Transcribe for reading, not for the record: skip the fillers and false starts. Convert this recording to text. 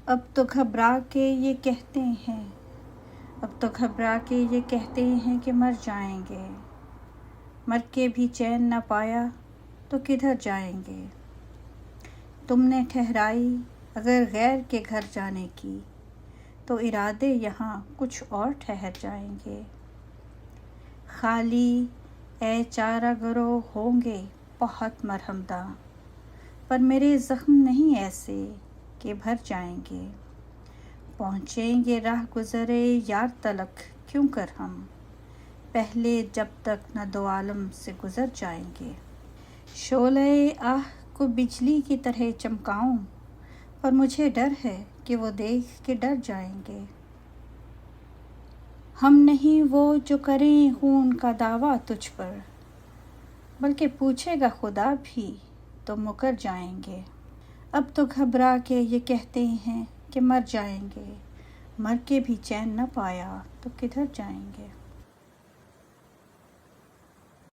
اب تو گھبرا کے یہ کہتے ہیں کہ مر جائیں گے، مر کے بھی چین نہ پایا تو کدھر جائیں گے۔ تم نے ٹھہرائی اگر غیر کے گھر جانے کی، تو ارادے یہاں کچھ اور ٹھہر جائیں گے۔ خالی اے چارہ گرو ہوں گے بہت مرہم داں، پر میرے زخم نہیں ایسے کہ بھر جائیں گے۔ پہنچیں گے راہ گزرے یار تلک کیوں کر ہم، پہلے جب تک نہ دو عالم سے گزر جائیں گے۔ شعلۂ آہ کو بجلی کی طرح چمکاؤں، پر مجھے ڈر ہے کہ وہ دیکھ کے ڈر جائیں گے۔ ہم نہیں وہ جو کریں خون کا دعویٰ تجھ پر، بلکہ پوچھے گا خدا بھی تو مکر جائیں گے۔ اب تو گھبرا کے یہ کہتے ہیں کہ مر جائیں گے، مر کے بھی چین نہ پایا تو کدھر جائیں گے۔